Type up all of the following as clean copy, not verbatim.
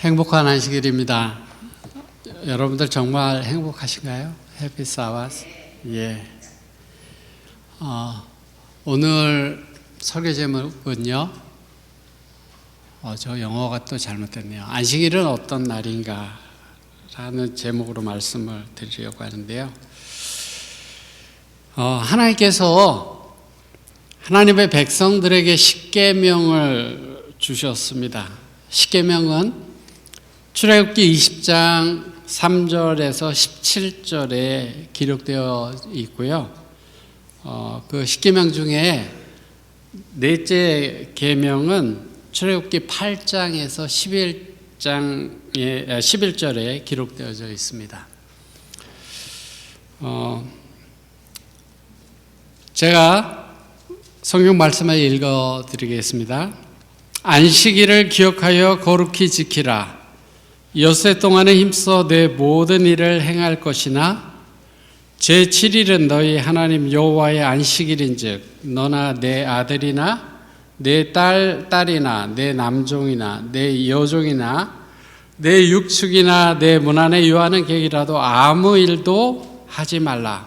행복한 안식일입니다. 여러분들 정말 행복하신가요? 해피 사바스. 예. 오늘 설교 제목은요. 저 영어가 또 잘못됐네요. 안식일은 어떤 날인가? 라는 제목으로 말씀을 드리려고 하는데요. 하나님께서 하나님의 백성들에게 십계명을 주셨습니다. 십계명은 출애굽기 20장 3절에서 17절에 기록되어 있고요. 그 십계명 중에 넷째 계명은 출애굽기 8장에서 11절에 기록되어져 있습니다. 제가 성경 말씀을 읽어드리겠습니다. 안식일을 기억하여 거룩히 지키라. 엿새 동안에 힘써 내 모든 일을 행할 것이나 제7일은 너희 하나님 여호와의 안식일인즉 너나 내 아들이나 내 딸이나 내 남종이나 내 여종이나 내 육축이나 내 문 안에 유하는 객이라도 아무 일도 하지 말라.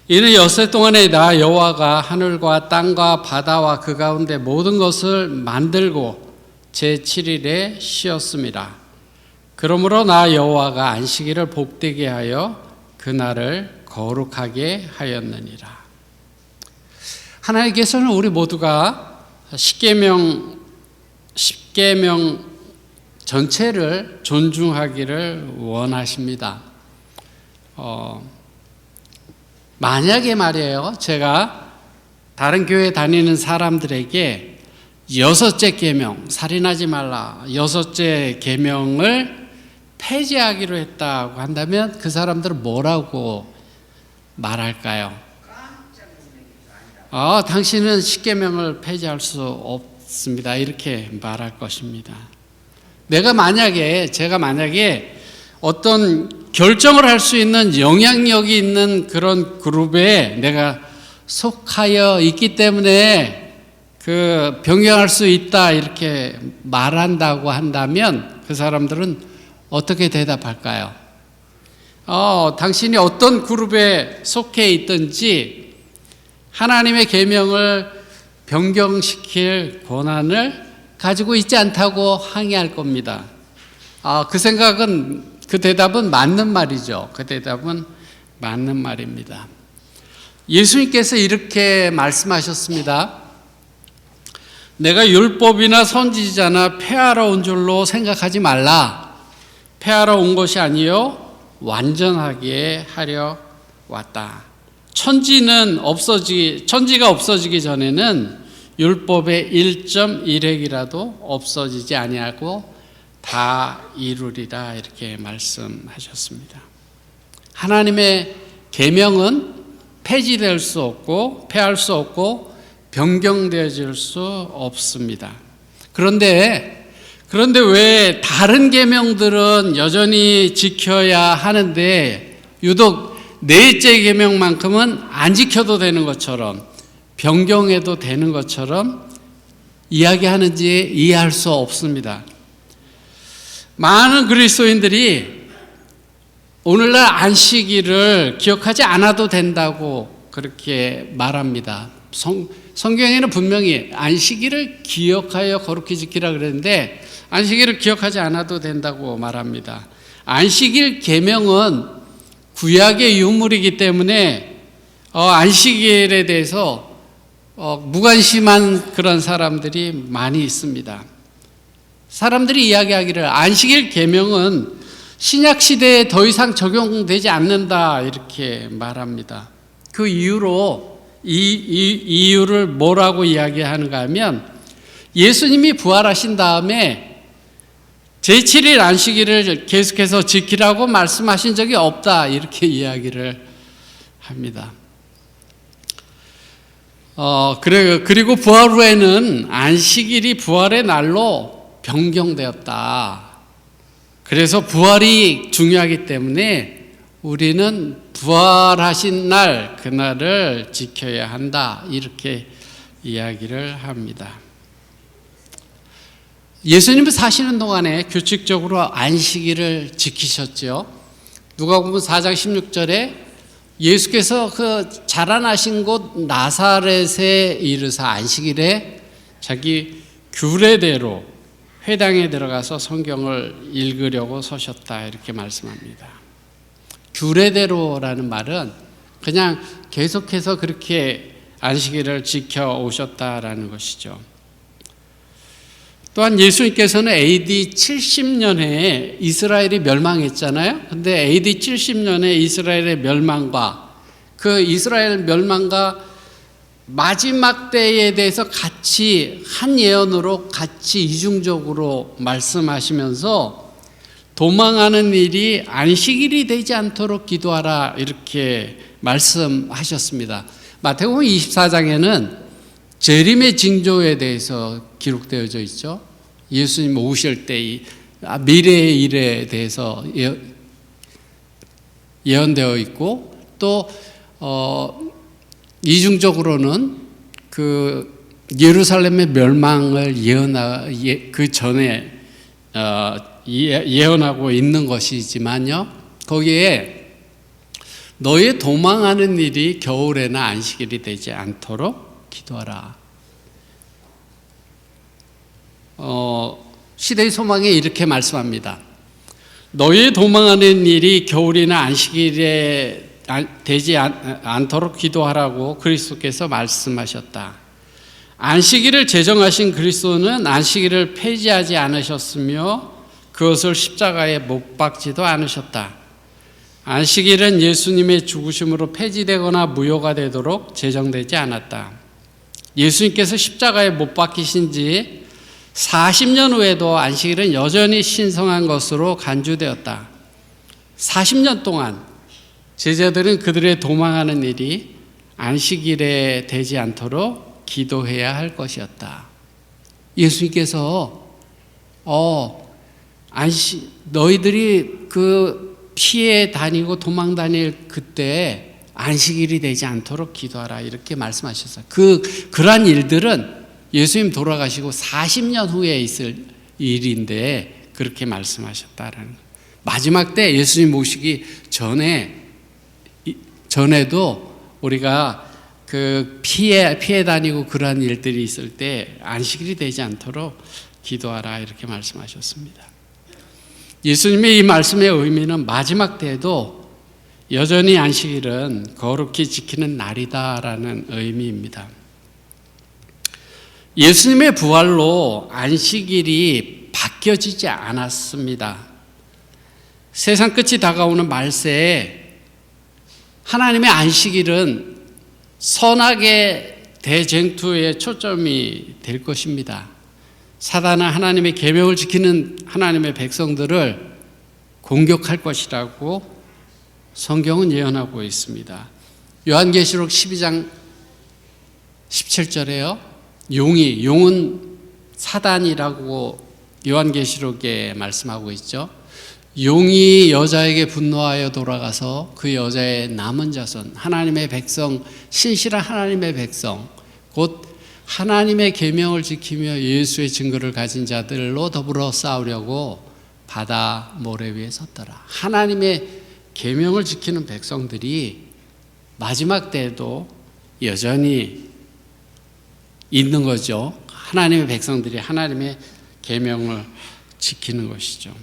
이는 엿새 동안에 나 여호와가 하늘과 땅과 바다와 그 가운데 모든 것을 만들고 제7일에 쉬었습니다. 그러므로 나 여호와가 안식일을 복되게 하여 그날을 거룩하게 하였느니라. 하나님께서는 우리 모두가 십계명 전체를 존중하기를 원하십니다. 만약에 말이에요, 제가 다른 교회 다니는 사람들에게 여섯째 계명, 살인하지 말라, 여섯째 계명을 폐지하기로 했다고 한다면 그 사람들은 뭐라고 말할까요? 당신은 십계명을 폐지할 수 없습니다. 이렇게 말할 것입니다. 제가 만약에 어떤 결정을 할 수 있는 영향력이 있는 그런 그룹에 내가 속하여 있기 때문에 변경할 수 있다 이렇게 말한다고 한다면 그 사람들은 어떻게 대답할까요? 당신이 어떤 그룹에 속해 있든지 하나님의 계명을 변경시킬 권한을 가지고 있지 않다고 항의할 겁니다. 그 대답은 맞는 말이죠. 그 대답은 맞는 말입니다. 예수님께서 이렇게 말씀하셨습니다. 내가 율법이나 선지자나 폐하러 온 줄로 생각하지 말라. 폐하러 온 것이 아니요 완전하게 하려 왔다. 천지가 없어지기 전에는 율법의 1.1획이라도 없어지지 아니하고 다 이루리라 이렇게 말씀하셨습니다. 하나님의 계명은 폐지될 수 없고 폐할 수 없고 변경되어질 수 없습니다. 그런데 왜 다른 계명들은 여전히 지켜야 하는데 유독 넷째 계명만큼은 안 지켜도 되는 것처럼 변경해도 되는 것처럼 이야기하는지 이해할 수 없습니다. 많은 그리스도인들이 오늘날 안식일을 기억하지 않아도 된다고 그렇게 말합니다. 성경에는 분명히 안식일을 기억하여 거룩히 지키라 그랬는데 안식일을 기억하지 않아도 된다고 말합니다. 안식일 계명은 구약의 유물이기 때문에 안식일에 대해서 무관심한 그런 사람들이 많이 있습니다. 사람들이 이야기하기를 안식일 계명은 신약 시대에 더 이상 적용되지 않는다 이렇게 말합니다. 그 이유를 뭐라고 이야기하는가 하면 예수님이 부활하신 다음에 제7일 안식일을 계속해서 지키라고 말씀하신 적이 없다 이렇게 이야기를 합니다. 그리고 부활 후에는 안식일이 부활의 날로 변경되었다. 그래서 부활이 중요하기 때문에 우리는 부활하신 날, 그날을 지켜야 한다 이렇게 이야기를 합니다. 예수님이 사시는 동안에 규칙적으로 안식일을 지키셨죠. 누가복음 4장 16절에 예수께서 그 자라나신 곳 나사렛에 이르사 안식일에 자기 규례대로 회당에 들어가서 성경을 읽으려고 서셨다, 이렇게 말씀합니다. 규례대로라는 말은 그냥 계속해서 그렇게 안식일을 지켜오셨다라는 것이죠. 또한 예수님께서는 AD 70년에 이스라엘이 멸망했잖아요. 근데 AD 70년에 이스라엘의 멸망과 그 이스라엘 멸망과 마지막 때에 대해서 같이 한 예언으로 같이 이중적으로 말씀하시면서 도망하는 일이 안식일이 되지 않도록 기도하라, 이렇게 말씀하셨습니다. 마태복음 24장에는 재림의 징조에 대해서 기록되어져 있죠. 예수님 오실 때 미래의 일에 대해서 예언되어 있고, 또 이중적으로는 그 예루살렘의 멸망을 그 전에 예언하고 있는 것이지만요, 거기에 너의 도망하는 일이 겨울에나 안식일이 되지 않도록 기도하라. 시대의 소망에 이렇게 말씀합니다. 너의 도망하는 일이 겨울이나 안식일에 되지 않도록 기도하라고 그리스도께서 말씀하셨다. 안식일을 제정하신 그리스도는 안식일을 폐지하지 않으셨으며 그것을 십자가에 못 박지도 않으셨다. 안식일은 예수님의 죽으심으로 폐지되거나 무효가 되도록 제정되지 않았다. 예수님께서 십자가에 못 박히신 지 40년 후에도 안식일은 여전히 신성한 것으로 간주되었다. 40년 동안 제자들은 그들의 도망하는 일이 안식일에 되지 않도록 기도해야 할 것이었다. 예수님께서 너희들이 그 피해 다니고 도망 다닐 그때 안식일이 되지 않도록 기도하라, 이렇게 말씀하셨어요. 그러한 일들은 예수님 돌아가시고 40년 후에 있을 일인데 그렇게 말씀하셨다라는 거예요. 마지막 때 예수님 모시기 전에도 우리가 그 피해 다니고 그러한 일들이 있을 때 안식일이 되지 않도록 기도하라, 이렇게 말씀하셨습니다. 예수님의 이 말씀의 의미는 마지막 때에도 여전히 안식일은 거룩히 지키는 날이다라는 의미입니다. 예수님의 부활로 안식일이 바뀌어지지 않았습니다. 세상 끝이 다가오는 말세에 하나님의 안식일은 선악의 대쟁투의 초점이 될 것입니다. 사단은 하나님의 계명을 지키는 하나님의 백성들을 공격할 것이라고 성경은 예언하고 있습니다. 요한계시록 12장 17절에요. 용은 사단이라고 요한계시록에 말씀하고 있죠. 용이 여자에게 분노하여 돌아가서 그 여자의 남은 자손, 하나님의 백성, 신실한 하나님의 백성, 곧 하나님의 계명을 지키며 예수의 증거를 가진 자들로 더불어 싸우려고 바다 모래 위에 섰더라. 하나님의 계명을 지키는 백성들이 마지막 때에도 여전히 있는 거죠. 하나님의 백성들이 하나님의 계명을 지키는 것이죠.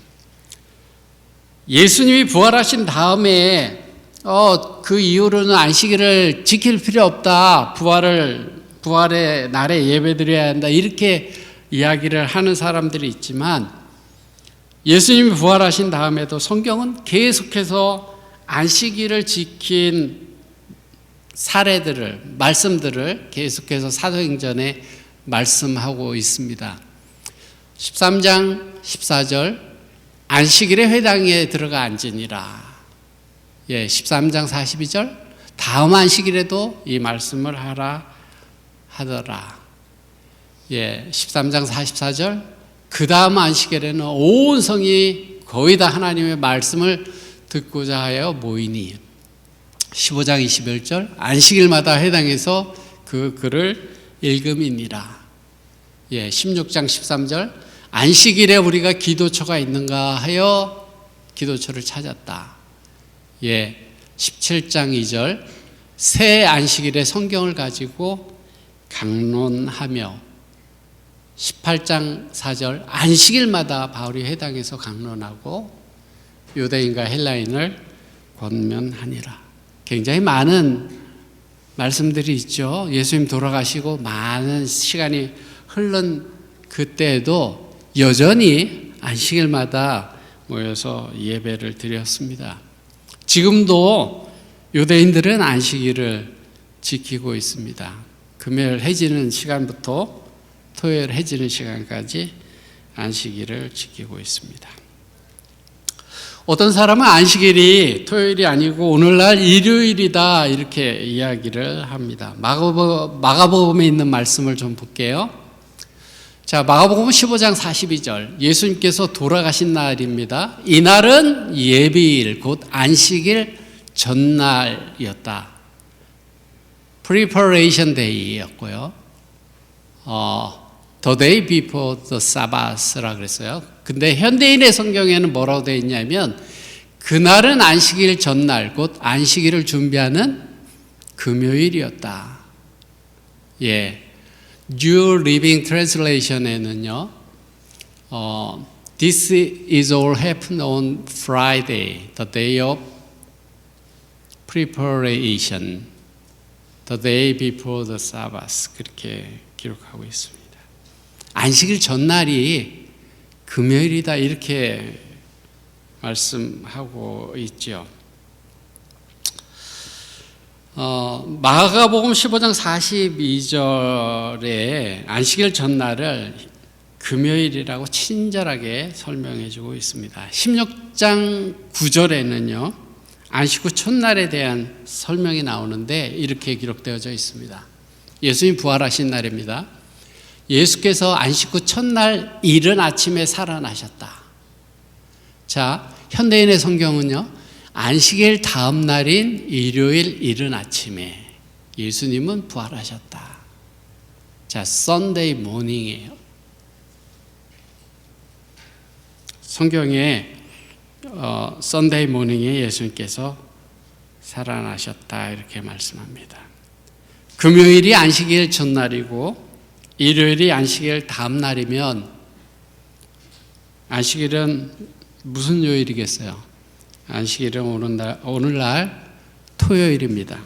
예수님이 부활하신 다음에 그 이후로는 안식일을 지킬 필요 없다, 부활의 날에 예배드려야 한다, 이렇게 이야기를 하는 사람들이 있지만, 예수님이 부활하신 다음에도 성경은 계속해서 안식일을 지킨 사례들을, 말씀들을 계속해서 사도행전에 말씀하고 있습니다. 13장 14절 안식일에 회당에 들어가 앉으니라. 13장 42절 다음 안식일에도 이 말씀을 하라 하더라. 13장 44절 그 다음 안식일에는 온 성이 거의 다 하나님의 말씀을 듣고자 하여 모이니. 15장 21절 안식일마다 회당에서 그 글을 읽음이니라. 16장 13절 안식일에 우리가 기도처가 있는가 하여 기도처를 찾았다. 17장 2절 새 안식일에 성경을 가지고 강론하며 18장 4절 안식일마다 바울이 회당에서 강론하고 유대인과 헬라인을 권면하니라. 굉장히 많은 말씀들이 있죠. 예수님 돌아가시고 많은 시간이 흐른 그때에도 여전히 안식일마다 모여서 예배를 드렸습니다. 지금도 유대인들은 안식일을 지키고 있습니다. 금요일 해지는 시간부터 토요일 해지는 시간까지 안식일을 지키고 있습니다. 어떤 사람은 안식일이 토요일이 아니고 오늘날 일요일이다 이렇게 이야기를 합니다. 마가복음에 있는 말씀을 좀 볼게요. 자, 마가복음 15장 42절 예수님께서 돌아가신 날입니다. 이날은 예비일 곧 안식일 전날이었다. Preparation Day였고요. The day before the Sabbath라 그랬어요. 근데 현대인의 성경에는 뭐라고 되어 있냐면 그날은 안식일 전날 곧 안식일을 준비하는 금요일이었다. New Living Translation에는요, This is all happened on Friday, the day of preparation, the day before the Sabbath 그렇게 기록하고 있습니다. 안식일 전날이 금요일이다 이렇게 말씀하고 있죠. 마가복음 15장 42절에 안식일 전날을 금요일이라고 친절하게 설명해 주고 있습니다. 16장 9절에는요 안식 후 첫날에 대한 설명이 나오는데 이렇게 기록되어져 있습니다. 예수님 부활하신 날입니다. 예수께서 안식 후 첫날 이른 아침에 살아나셨다. 자, 현대인의 성경은요 안식일 다음 날인 일요일 이른 아침에 예수님은 부활하셨다. 자, Sunday morning이에요. 성경에 Sunday morning에 예수님께서 살아나셨다 이렇게 말씀합니다. 금요일이 안식일 전날이고 일요일이 안식일 다음 날이면 안식일은 무슨 요일이겠어요? 안식일은 오늘날 토요일입니다.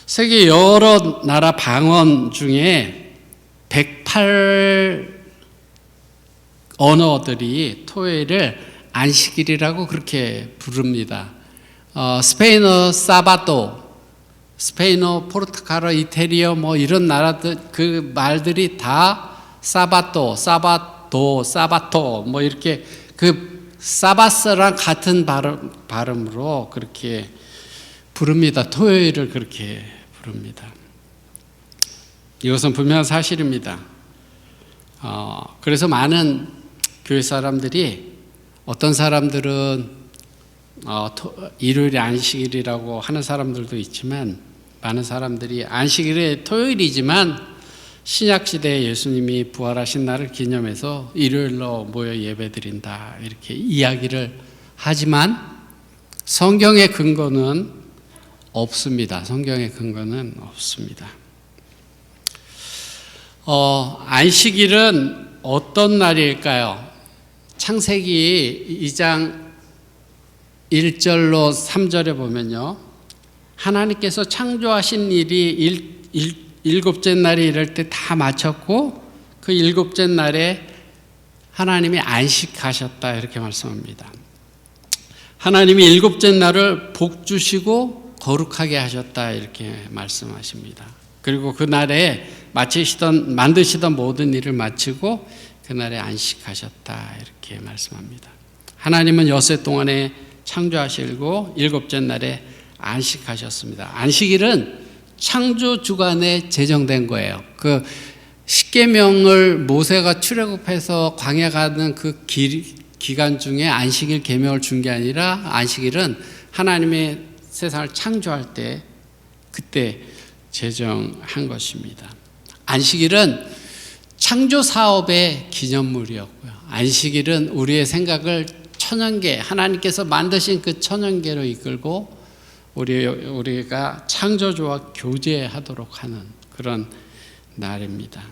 세계 여러 나라 방언 중에 108 언어들이 토요일을 안식일이라고 그렇게 부릅니다. 스페인어 사바토, 스페인어, 포르투갈어, 이태리어 뭐 이런 나라들 그 말들이 다 사바토, 사바토 뭐 이렇게 그 사바스랑 같은 발음으로 그렇게 부릅니다. 토요일을 그렇게 부릅니다. 이것은 분명한 사실입니다. 그래서 많은 교회 사람들이 어떤 사람들은 일요일이 안식일이라고 하는 사람들도 있지만 많은 사람들이 안식일이 토요일이지만 신약시대에 예수님이 부활하신 날을 기념해서 일요일로 모여 예배드린다 이렇게 이야기를 하지만 성경의 근거는 없습니다. 성경의 근거는 없습니다. 안식일은 어떤 날일까요? 창세기 2장 1절로 3절에 보면요 하나님께서 창조하신 일이 일곱째 날에 이럴 때 다 마쳤고 그 일곱째 날에 하나님이 안식하셨다 이렇게 말씀합니다. 하나님이 일곱째 날을 복 주시고 거룩하게 하셨다 이렇게 말씀하십니다. 그리고 그 날에 만드시던 모든 일을 마치고 그 날에 안식하셨다 이렇게 말씀합니다. 하나님은 엿새 동안에 창조하시고 일곱째 날에 안식하셨습니다. 안식일은 창조 주간에 제정된 거예요. 그 십계명을 모세가 출애굽해서 광야 가는 그 기간 중에 안식일 계명을 준 게 아니라 안식일은 하나님의 세상을 창조할 때 그때 제정한 것입니다. 안식일은 창조 사업의 기념물이었고요. 안식일은 우리의 생각을 천연계, 하나님께서 만드신 그 천연계로 이끌고 우리가 창조주와 교제하도록 하는 그런 날입니다.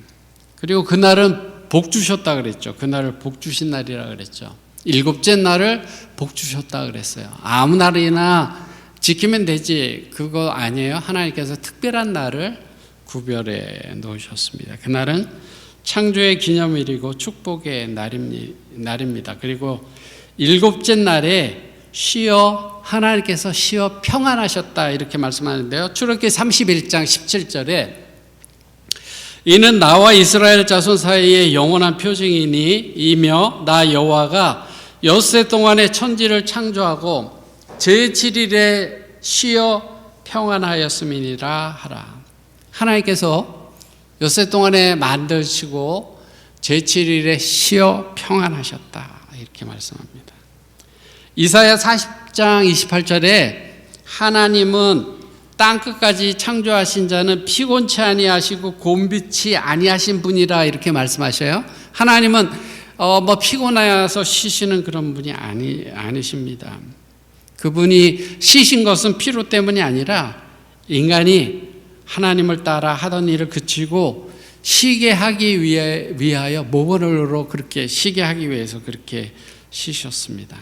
그리고 그날은 복 주셨다 그랬죠. 그날을 복 주신 날이라 그랬죠. 일곱째 날을 복 주셨다 그랬어요. 아무 날이나 지키면 되지 그거 아니에요. 하나님께서 특별한 날을 구별해 놓으셨습니다. 그날은 창조의 기념일이고 축복의 날입니다. 그리고 일곱째 날에 쉬어 하나님께서 쉬어 평안하셨다 이렇게 말씀하는데요. 출애굽기 31장 17절에 이는 나와 이스라엘 자손 사이에 영원한 표징이니 이며 나 여호와가 엿새 동안에 천지를 창조하고 제7일에 쉬어 평안하였음이니라 하라. 하나님께서 엿새 동안에 만드시고 제7일에 쉬어 평안하셨다 이렇게 말씀합니다. 이사야 40장 28절에 하나님은 땅끝까지 창조하신 자는 피곤치 아니하시고 곤비치 아니하신 분이라 이렇게 말씀하셔요. 하나님은 피곤해서 쉬시는 그런 분이 아니십니다. 그분이 쉬신 것은 피로 때문이 아니라 인간이 하나님을 따라 하던 일을 그치고 쉬게 하기 위하여 모범으로 그렇게 쉬게 하기 위해서 그렇게 쉬셨습니다.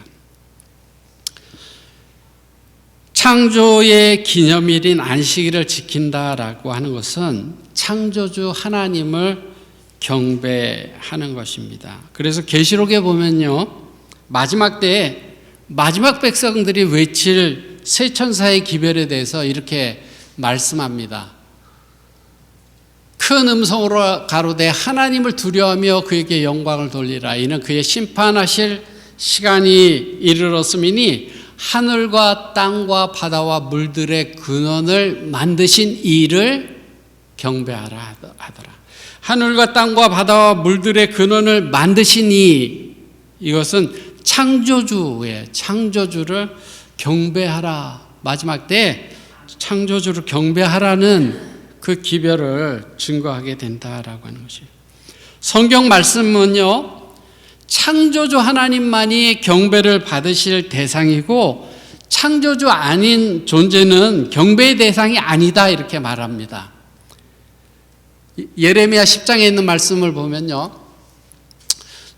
창조의 기념일인 안식일을 지킨다라고 하는 것은 창조주 하나님을 경배하는 것입니다. 그래서 계시록에 보면요, 마지막 때에 마지막 백성들이 외칠 세 천사의 기별에 대해서 이렇게 말씀합니다. 큰 음성으로 가로되 하나님을 두려워하며 그에게 영광을 돌리라. 이는 그의 심판하실 시간이 이르렀음이니 하늘과 땅과 바다와 물들의 근원을 만드신 이를 경배하라 하더라. 하늘과 땅과 바다와 물들의 근원을 만드신 이것은 창조주를 경배하라. 마지막 때 창조주를 경배하라는 그 기별을 증거하게 된다라고 하는 것이에요. 성경 말씀은요, 창조주 하나님만이 경배를 받으실 대상이고 창조주 아닌 존재는 경배의 대상이 아니다 이렇게 말합니다. 예레미야 10장에 있는 말씀을 보면요,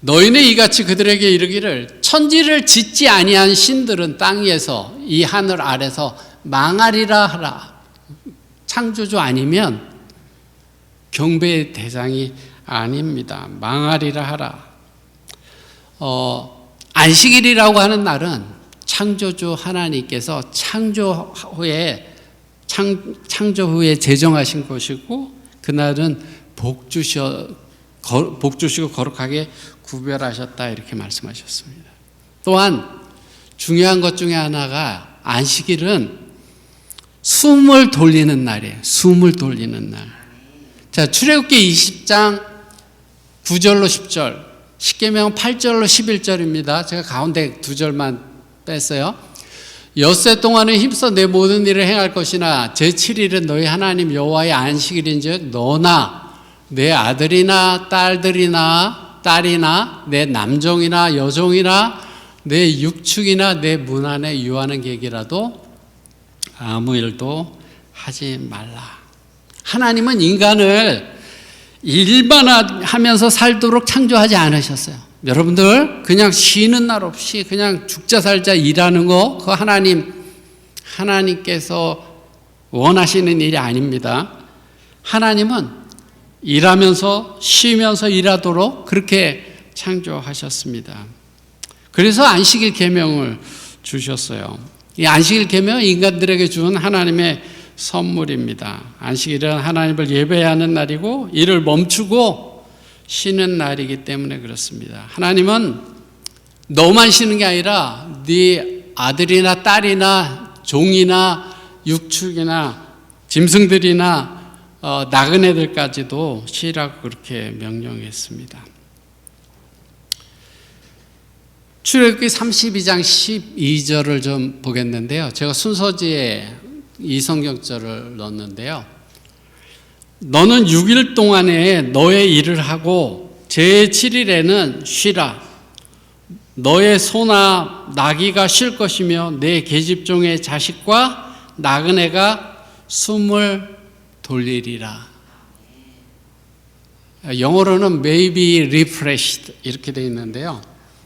너희는 이같이 그들에게 이르기를 천지를 짓지 아니한 신들은 땅 위에서 이 하늘 아래서 망하리라 하라. 창조주 아니면 경배의 대상이 아닙니다. 망하리라 하라. 안식일이라고 하는 날은 창조주 하나님께서 창조 후에 제정하신 것이고 그날은 복 주시고 거룩하게 구별하셨다 이렇게 말씀하셨습니다. 또한 중요한 것 중에 하나가 안식일은 숨을 돌리는 날이에요. 숨을 돌리는 날. 자, 출애굽기 20장 9절로 10절, 십계명 8절로 11절입니다. 제가 가운데 두 절만 뺐어요. 엿새 동안은 힘써 내 모든 일을 행할 것이나 제7일은 너희 하나님 여호와의 안식일인즉 너나 내 아들이나 딸이나 내 남종이나 여종이나 내 육축이나 내 문 안에 유하는 객이라도 아무 일도 하지 말라. 하나님은 인간을 일만 하면서 살도록 창조하지 않으셨어요. 여러분들 그냥 쉬는 날 없이 그냥 죽자 살자 일하는 거 그거 하나님께서 원하시는 일이 아닙니다. 하나님은 일하면서 쉬면서 일하도록 그렇게 창조하셨습니다. 그래서 안식일 계명을 주셨어요. 이 안식일 계명은 인간들에게 준 하나님의 선물입니다. 안식일은 하나님을 예배하는 날이고 일을 멈추고 쉬는 날이기 때문에 그렇습니다. 하나님은 너만 쉬는 게 아니라 네 아들이나 딸이나 종이나 육축이나 짐승들이나 나그네들까지도 쉬라고 그렇게 명령했습니다. 출애굽기 32장 12절을 좀 보겠는데요. 제가 순서지에 이 성경절을 넣었는데요. 너는 6일 동안에 너의 일을 하고 제7일에는 쉬라. 너의 소나 나귀가 쉴 것이며 내 계집종의 자식과 나그네가 숨을 돌리리라. 영어로는 may be refreshed 이렇게 되어 있는데요.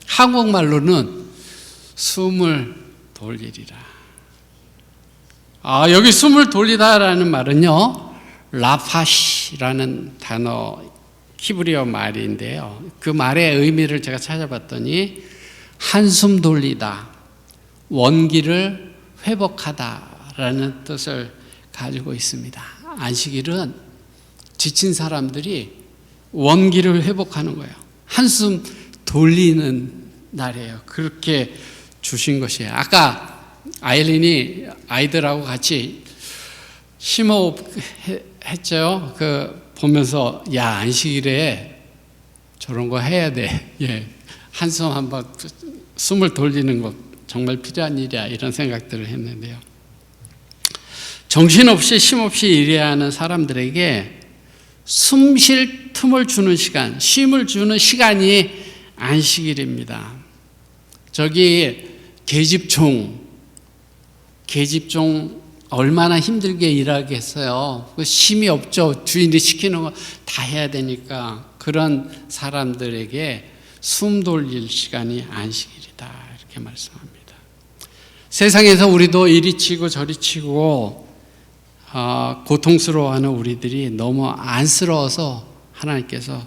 한국말로는 숨을 돌리리라. 여기 숨을 돌리다라는 말은요, 라파시라는 단어 히브리어 말인데요. 그 말의 의미를 제가 찾아봤더니 한숨 돌리다, 원기를 회복하다라는 뜻을 가지고 있습니다. 안식일은 지친 사람들이 원기를 회복하는 거예요. 한숨 돌리는 날이에요. 그렇게 주신 것이에요. 아까 아일린이 아이들하고 같이 심호흡 했죠. 보면서 야, 안식일에 저런 거 해야 돼. 예, 한숨 한번 숨을 돌리는 것 정말 필요한 일이야. 이런 생각들을 했는데요. 정신없이 쉼없이 일해야 하는 사람들에게 숨 쉴 틈을 주는 시간, 쉼을 주는 시간이 안식일입니다. 저기 계집종 얼마나 힘들게 일하겠어요. 쉼이 없죠. 주인이 시키는 거 다 해야 되니까. 그런 사람들에게 숨 돌릴 시간이 안식일이다. 이렇게 말씀합니다. 세상에서 우리도 이리 치고 저리 치고 고통스러워하는 우리들이 너무 안쓰러워서 하나님께서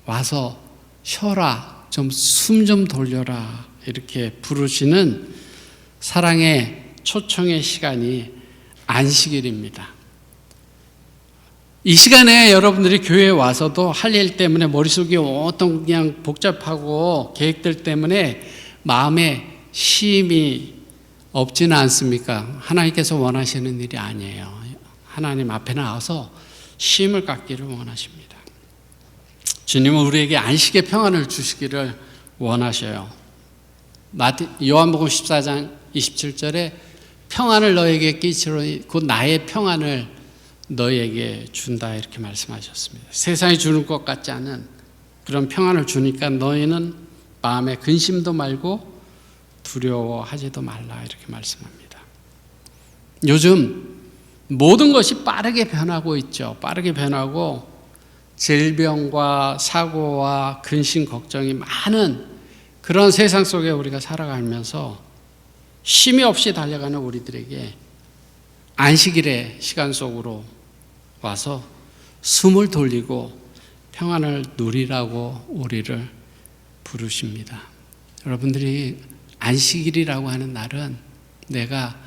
와서 쉬어라, 좀 숨 좀 돌려라 이렇게 부르시는 사랑의 초청의 시간이 안식일입니다. 이 시간에 여러분들이 교회에 와서도 할 일 때문에 머릿속이 온통 그냥 복잡하고 계획들 때문에 마음에 쉼이 없지는 않습니까? 하나님께서 원하시는 일이 아니에요. 하나님 앞에 나와서 쉼을 갖기를 원하십니다. 주님은 우리에게 안식의 평안을 주시기를 원하셔요. 요한복음 14장 27절에 평안을 너에게 끼치노니 곧 나의 평안을 너에게 준다 이렇게 말씀하셨습니다. 세상이 주는 것 같지 않은 그런 평안을 주니까 너희는 마음에 근심도 말고 두려워하지도 말라 이렇게 말씀합니다. 요즘 모든 것이 빠르게 변하고 있죠. 빠르게 변하고 질병과 사고와 근심 걱정이 많은 그런 세상 속에 우리가 살아가면서 쉼이 없이 달려가는 우리들에게 안식일의 시간 속으로 와서 숨을 돌리고 평안을 누리라고 우리를 부르십니다. 여러분들이 안식일이라고 하는 날은 내가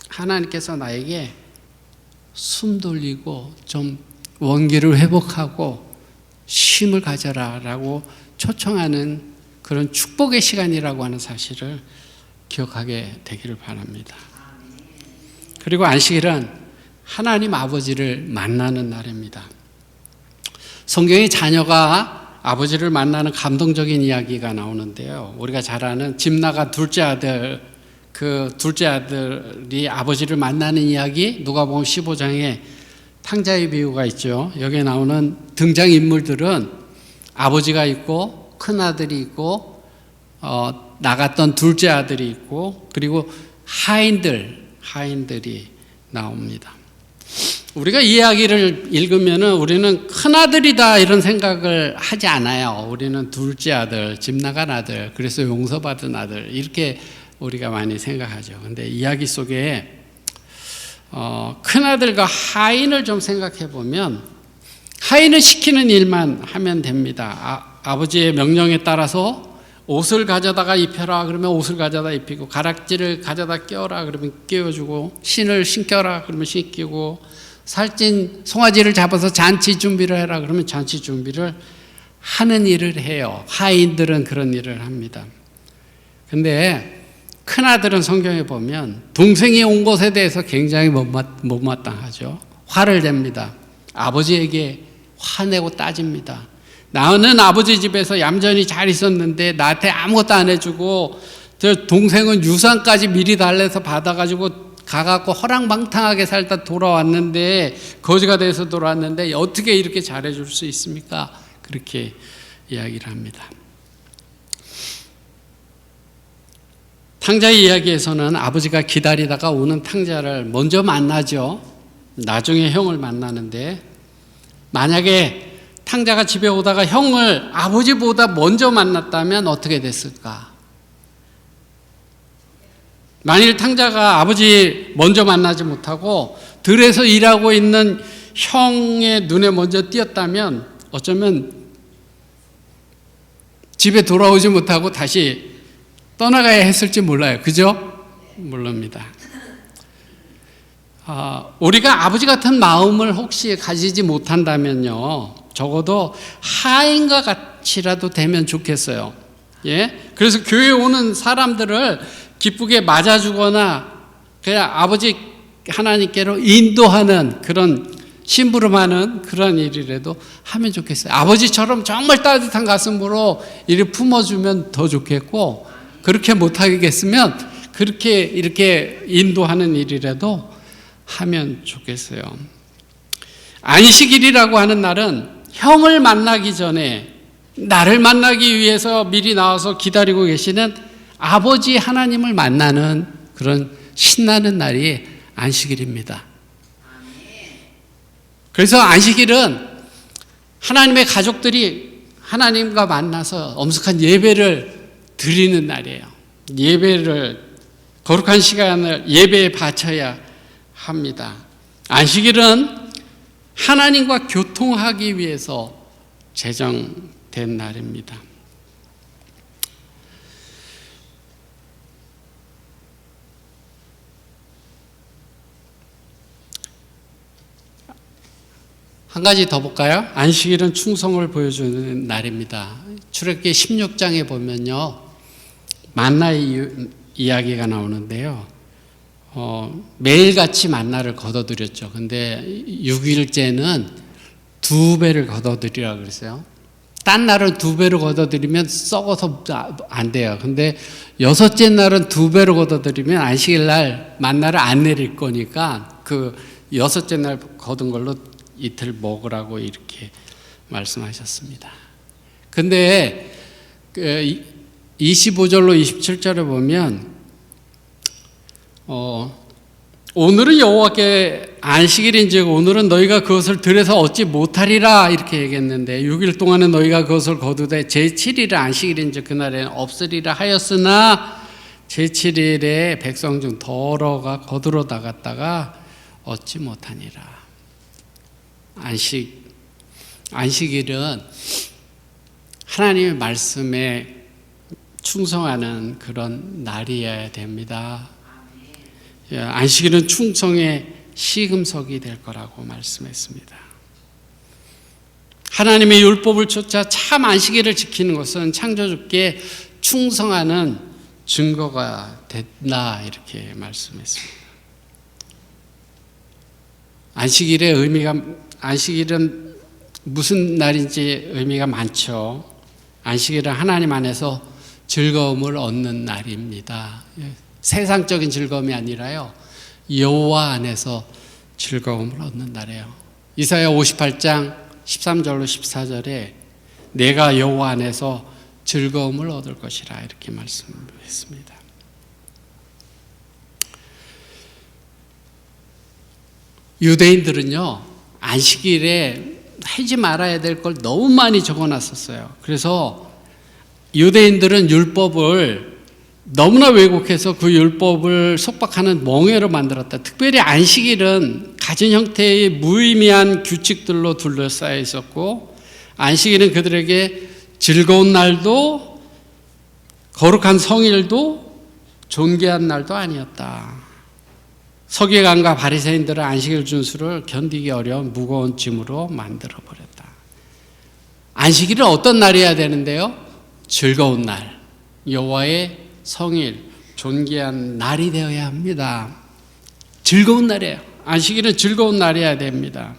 하나님께서 나에게 숨 돌리고 좀 원기를 회복하고 쉼을 가져라라고 초청하는 그런 축복의 시간이라고 하는 사실을 기억하게 되기를 바랍니다. 그리고 안식일은 하나님 아버지를 만나는 날입니다. 성경에 자녀가 아버지를 만나는 감동적인 이야기가 나오는데요. 우리가 잘 아는 집 나간 둘째 아들, 그 둘째 아들이 아버지를 만나는 이야기, 누가복음 15장에 탕자의 비유가 있죠. 여기에 나오는 등장인물들은 아버지가 있고 큰아들이 있고 나갔던 둘째 아들이 있고 그리고 하인들이 나옵니다. 우리가 이 이야기를 읽으면 우리는 큰아들이다 이런 생각을 하지 않아요. 우리는 둘째 아들, 집 나간 아들, 그래서 용서받은 아들 이렇게 우리가 많이 생각하죠. 근데 이야기 속에 큰아들과 하인을 좀 생각해 보면 하인은 시키는 일만 하면 됩니다. 아버지의 명령에 따라서 옷을 가져다가 입혀라 그러면 옷을 가져다 입히고 가락지를 가져다 끼워라 그러면 끼워주고 신을 신겨라 그러면 신기고 살찐 송아지를 잡아서 잔치 준비를 해라 그러면 잔치 준비를 하는 일을 해요. 하인들은 그런 일을 합니다. 근데 큰아들은 성경에 보면 동생이 온 것에 대해서 굉장히 못마땅하죠. 화를 냅니다. 아버지에게 화내고 따집니다. 나는 아버지 집에서 얌전히 잘 있었는데 나한테 아무것도 안 해주고 저 동생은 유산까지 미리 달래서 받아가지고 가갖고 허랑방탕하게 살다 돌아왔는데, 거지가 돼서 돌아왔는데 어떻게 이렇게 잘해줄 수 있습니까? 그렇게 이야기를 합니다. 탕자의 이야기에서는 아버지가 기다리다가 오는 탕자를 먼저 만나죠. 나중에 형을 만나는데, 만약에 탕자가 집에 오다가 형을 아버지보다 먼저 만났다면 어떻게 됐을까? 만일 탕자가 아버지 먼저 만나지 못하고 들에서 일하고 있는 형의 눈에 먼저 띄었다면 어쩌면 집에 돌아오지 못하고 다시 떠나가야 했을지 몰라요. 그죠? 모릅니다. 우리가 아버지 같은 마음을 혹시 가지지 못한다면요, 적어도 하인과 같이라도 되면 좋겠어요. 예? 그래서 교회에 오는 사람들을 기쁘게 맞아주거나 그냥 아버지 하나님께로 인도하는 그런 심부름하는 그런 일이라도 하면 좋겠어요. 아버지처럼 정말 따뜻한 가슴으로 이를 품어주면 더 좋겠고, 그렇게 못하겠으면 그렇게 이렇게 인도하는 일이라도 하면 좋겠어요. 안식일이라고 하는 날은 형을 만나기 전에 나를 만나기 위해서 미리 나와서 기다리고 계시는 아버지 하나님을 만나는 그런 신나는 날이 안식일입니다. 그래서 안식일은 하나님의 가족들이 하나님과 만나서 엄숙한 예배를 드리는 날이에요. 예배를, 거룩한 시간을 예배에 바쳐야 합니다. 안식일은 하나님과 교통하기 위해서 제정된 날입니다. 한 가지 더 볼까요? 안식일은 충성을 보여주는 날입니다. 출애굽기 16장에 보면요, 만나의 이야기가 나오는데요. 매일같이 만나를 거둬들였죠. 근데 6일째는 2배를 거둬들이라 그랬어요. 딴 날은 2배로 거둬들이면 썩어서 안 돼요. 근데 6째 날은 2배로 거둬들이면 안식일 날 만나를 안 내릴 거니까 그 6째 날 거둔 걸로 이틀 먹으라고 이렇게 말씀하셨습니다. 근데 25절로 27절에 보면 오늘은 여호와께 안식일인즉 오늘은 너희가 그것을 들에서 얻지 못하리라 이렇게 얘기했는데, 6일 동안은 너희가 그것을 거두되 제7일은 안식일인즉 그날에는 없으리라 하였으나 제7일에 백성 중 더러가 거두러 나갔다가 얻지 못하니라. 안식일은 하나님의 말씀에 충성하는 그런 날이어야 됩니다. 안식일은 충성의 시금석이 될 거라고 말씀했습니다. 하나님의 율법을 쫓아 참 안식일을 지키는 것은 창조주께 충성하는 증거가 된다 이렇게 말씀했습니다. 안식일은 무슨 날인지 의미가 많죠. 안식일은 하나님 안에서 즐거움을 얻는 날입니다. 세상적인 즐거움이 아니라요, 여호와 안에서 즐거움을 얻는 날이에요. 이사야 58장 13절로 14절에 내가 여호와 안에서 즐거움을 얻을 것이라 이렇게 말씀했습니다. 유대인들은요, 안식일에 하지 말아야 될 걸 너무 많이 적어놨었어요. 그래서 유대인들은 율법을 너무나 왜곡해서 그 율법을 속박하는 멍해로 만들었다. 특별히 안식일은 가진 형태의 무의미한 규칙들로 둘러싸여 있었고, 안식일은 그들에게 즐거운 날도 거룩한 성일도 존귀한 날도 아니었다. 서기관과 바리새인들은 안식일 준수를 견디기 어려운 무거운 짐으로 만들어버렸다. 안식일은 어떤 날이어야 되는데요? 즐거운 날, 여호와의 성일, 존귀한 날이 되어야 합니다. 즐거운 날이에요. 안식일은 즐거운 날이어야 됩니다.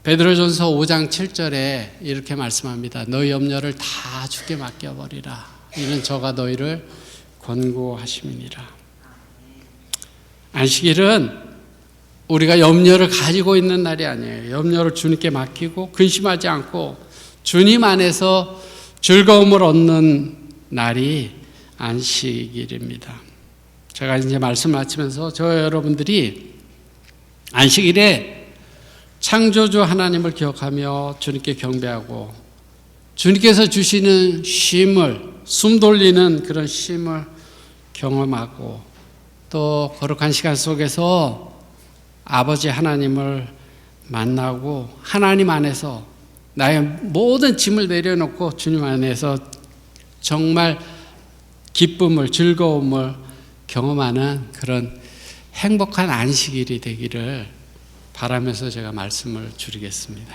베드로전서 5장 7절에 이렇게 말씀합니다. 너희 염려를 다 주께 맡겨버리라. 이는 저가 너희를 권고하심이니라. 안식일은 우리가 염려를 가지고 있는 날이 아니에요. 염려를 주님께 맡기고 근심하지 않고 주님 안에서 즐거움을 얻는 날이 안식일입니다. 제가 이제 말씀 마치면서 여러분들이 안식일에 창조주 하나님을 기억하며 주님께 경배하고 주님께서 주시는 쉼을, 숨 돌리는 그런 쉼을 경험하고 또 거룩한 시간 속에서 아버지 하나님을 만나고 하나님 안에서 나의 모든 짐을 내려놓고 주님 안에서 정말 기쁨을, 즐거움을 경험하는 그런 행복한 안식일이 되기를 바라면서 제가 말씀을 줄이겠습니다.